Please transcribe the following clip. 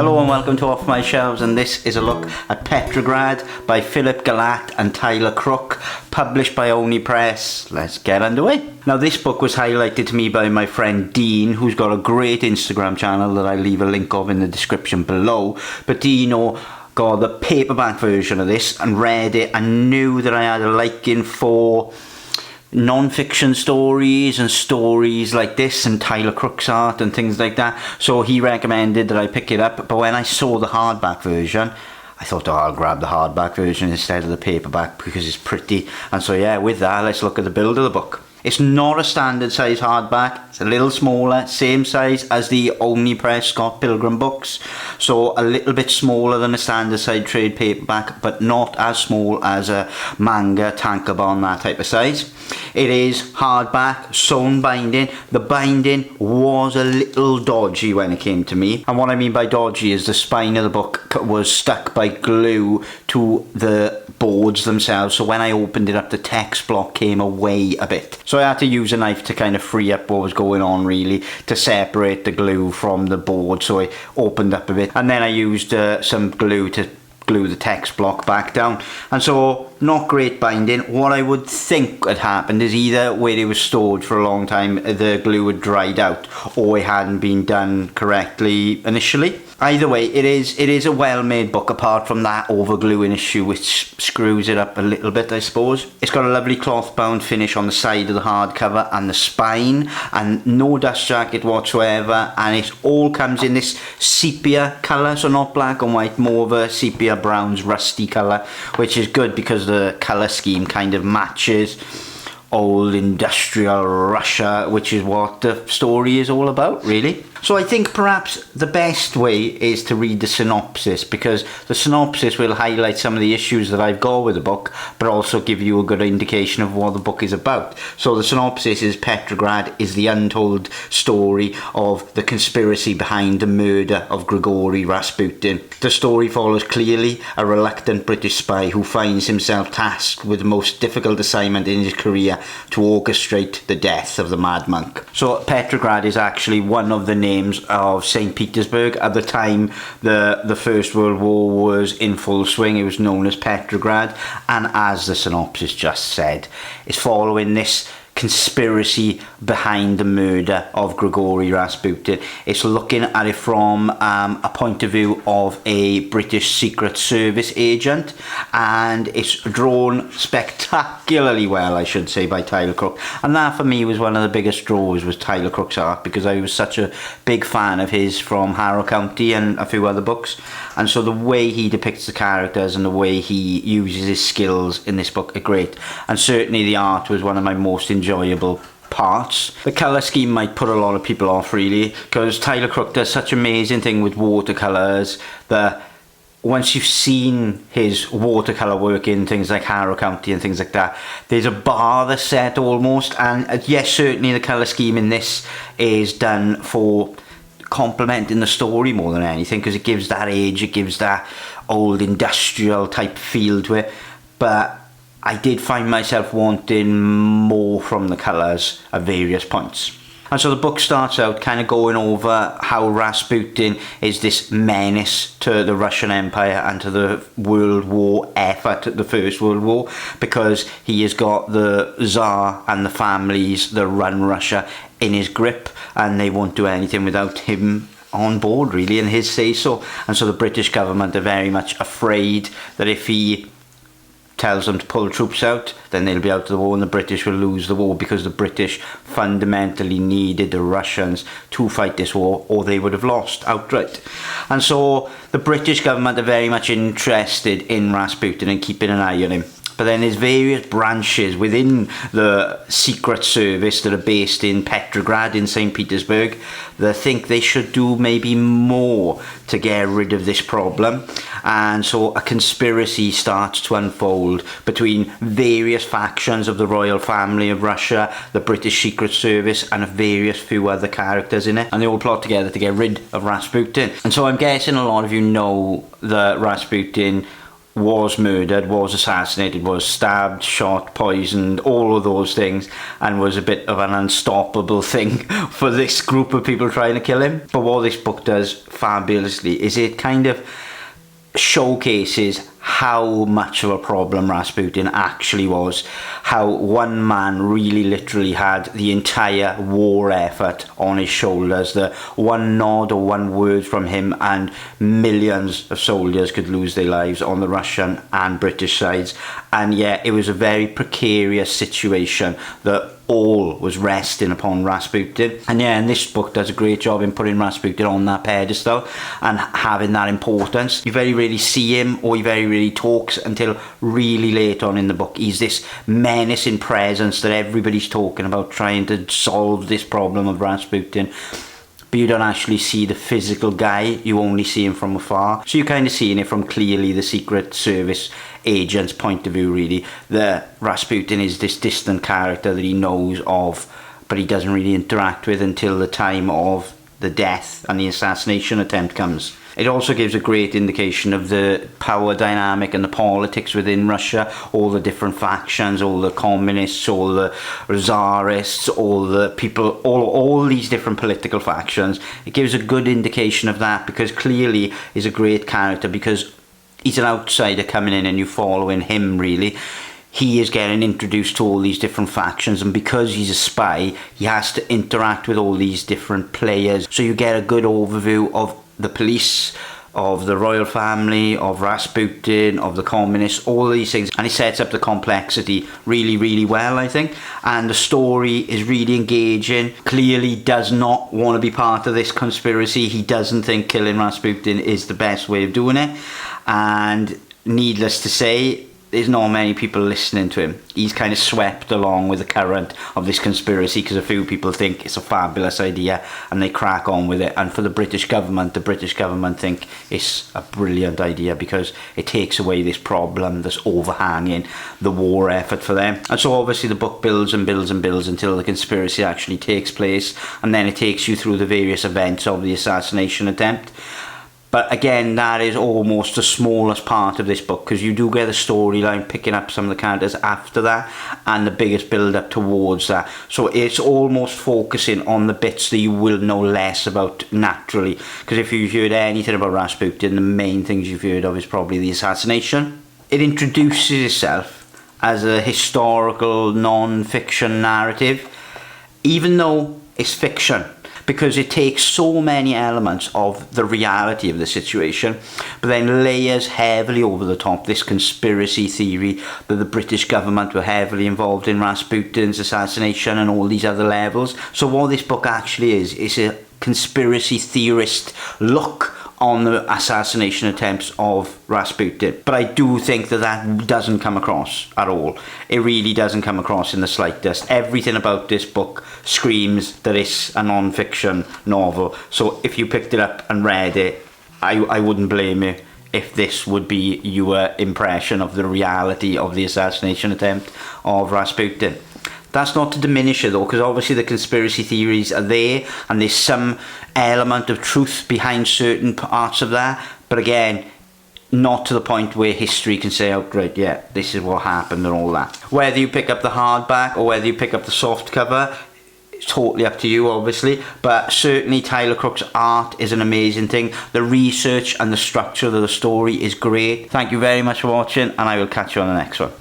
Hello and welcome to Off My Shelves, and this is a look at Petrograd by Philip Gelatt and Tyler Crook, published by Only Press. Let's get underway. Now, this book was highlighted to me by my friend Dean, who's got a great Instagram channel that I'll leave a link of in the description below. But Dino got the paperback version of this and read it and knew that I had a liking for non-fiction stories and stories like this and Tyler Crook's art and things like that, so he recommended that I pick it up. But when I saw the hardback version, I thought, oh, I'll grab the hardback version instead of the paperback because it's pretty. And so yeah, with that, let's look at the build of the book. It's not a standard size hardback, it's a little smaller, same size as the Only Press Scott Pilgrim books, so a little bit smaller than a standard size trade paperback, but not as small as a manga, tankobon, that type of size. It is hardback, sewn binding. The binding was a little dodgy when it came to me, and what I mean by dodgy is the spine of the book was stuck by glue to the boards themselves, so when I opened it up the text block came away a bit. So I had to use a knife to kind of free up what was going on, really, to separate the glue from the board, so it opened up a bit. And then I used some glue to glue the text block back down. And so, not great binding. What I would think had happened is either where it was stored for a long time, the glue had dried out, or it hadn't been done correctly initially. Either way, it is a well-made book, apart from that overgluing issue which screws it up a little bit, I suppose. It's got a lovely cloth-bound finish on the side of the hardcover and the spine, and no dust jacket whatsoever, and it all comes in this sepia colour, so not black and white, more of a sepia browns rusty colour, which is good because the colour scheme kind of matches old industrial Russia, which is what the story is all about, really. So I think perhaps the best way is to read the synopsis, because the synopsis will highlight some of the issues that I've got with the book, but also give you a good indication of what the book is about. So the synopsis is Petrograd is the untold story of the conspiracy behind the murder of Grigory Rasputin. The story follows clearly a reluctant British spy who finds himself tasked with the most difficult assignment in his career to orchestrate the death of the mad monk. So Petrograd is actually one of the names of St. Petersburg. At the time the First World War was in full swing, it was known as Petrograd, and as the synopsis just said, it's following this conspiracy behind the murder of Grigory Rasputin. It's looking at it from a point of view of a British Secret Service agent, and it's drawn spectacularly well, I should say, by Tyler Crook. And that for me was one of the biggest draws, was Tyler Crook's art, because I was such a big fan of his from Harrow County and a few other books. And so the way he depicts the characters and the way he uses his skills in this book are great. And certainly the art was one of my most enjoyable parts. The colour scheme might put a lot of people off, really, because Tyler Crook does such amazing thing with watercolours that once you've seen his watercolour work in things like Harrow County and things like that, there's a bar that's set almost. And yes, certainly the colour scheme in this is done for complementing the story more than anything, because it gives that age, it gives that old industrial type feel to it. But I did find myself wanting more from the colours at various points. And so the book starts out kind of going over how Rasputin is this menace to the Russian Empire and to the World War effort, the First World War, because he has got the Tsar and the families that run Russia in his grip, and they won't do anything without him on board, really, and his say-so. And so the British government are very much afraid that if he tells them to pull troops out, then they'll be out of the war and the British will lose the war, because the British fundamentally needed the Russians to fight this war, or they would have lost outright. And so the British government are very much interested in Rasputin and keeping an eye on him. But then there's various branches within the Secret Service that are based in Petrograd in St. Petersburg that think they should do maybe more to get rid of this problem. And so a conspiracy starts to unfold between various factions of the royal family of Russia, the British Secret Service, and various few other characters in it. And they all plot together to get rid of Rasputin. And so I'm guessing a lot of you know that Rasputin was murdered, was assassinated, was stabbed, shot, poisoned, all of those things, and was a bit of an unstoppable thing for this group of people trying to kill him. But what this book does fabulously is it kind of showcases how much of a problem Rasputin actually was, how one man really literally had the entire war effort on his shoulders. The one nod or one word from him and millions of soldiers could lose their lives on the Russian and British sides. And yeah, it was a very precarious situation that all was resting upon Rasputin. And yeah, and this book does a great job in putting Rasputin on that pedestal and having that importance. You very rarely see him, or he very rarely talks until really late on in the book. He's this menacing presence that everybody's talking about, trying to solve this problem of Rasputin. But you don't actually see the physical guy, you only see him from afar. So you're kind of seeing it from clearly the Secret Service agent's point of view, really. The Rasputin is this distant character that he knows of, but he doesn't really interact with until the time of the death and the assassination attempt comes. It also gives a great indication of the power dynamic and the politics within Russia, all the different factions, all the communists, all the czarists, all the people, all these different political factions. It gives a good indication of that, because clearly he's a great character, because he's an outsider coming in and you following him, really. He is getting introduced to all these different factions, and because he's a spy, he has to interact with all these different players. So you get a good overview of the police, of the royal family, of Rasputin, of the communists, all of these things. And he sets up the complexity really, really well, I think. And the story is really engaging. Clearly does not want to be part of this conspiracy. He doesn't think killing Rasputin is the best way of doing it. And needless to say, there's not many people listening to him. He's kind of swept along with the current of this conspiracy because a few people think it's a fabulous idea and they crack on with it. And for the British government think it's a brilliant idea because it takes away this problem that's overhanging the war effort for them. And so obviously the book builds and builds and builds until the conspiracy actually takes place, and then it takes you through the various events of the assassination attempt. But again, that is almost the smallest part of this book, because you do get the storyline picking up some of the characters after that and the biggest build up towards that. So it's almost focusing on the bits that you will know less about naturally. Because if you've heard anything about Rasputin, the main things you've heard of is probably the assassination. It introduces itself as a historical non-fiction narrative, even though it's fiction, because it takes so many elements of the reality of the situation, but then layers heavily over the top this conspiracy theory that the British government were heavily involved in Rasputin's assassination and all these other levels. So what this book actually is a conspiracy theorist look on the assassination attempts of Rasputin. But I do think that doesn't come across at all. It really doesn't come across in the slightest. Everything about this book screams that it's a non-fiction novel. So if you picked it up and read it, I wouldn't blame you if this would be your impression of the reality of the assassination attempt of Rasputin. That's not to diminish it though, because obviously the conspiracy theories are there and there's some element of truth behind certain parts of that, but again, not to the point where history can say outright, yeah, this is what happened and all that. Whether you pick up the hardback or whether you pick up the soft cover, it's totally up to you obviously, but certainly Tyler Crook's art is an amazing thing. The research and the structure of the story is great. Thank you very much for watching, and I will catch you on the next one.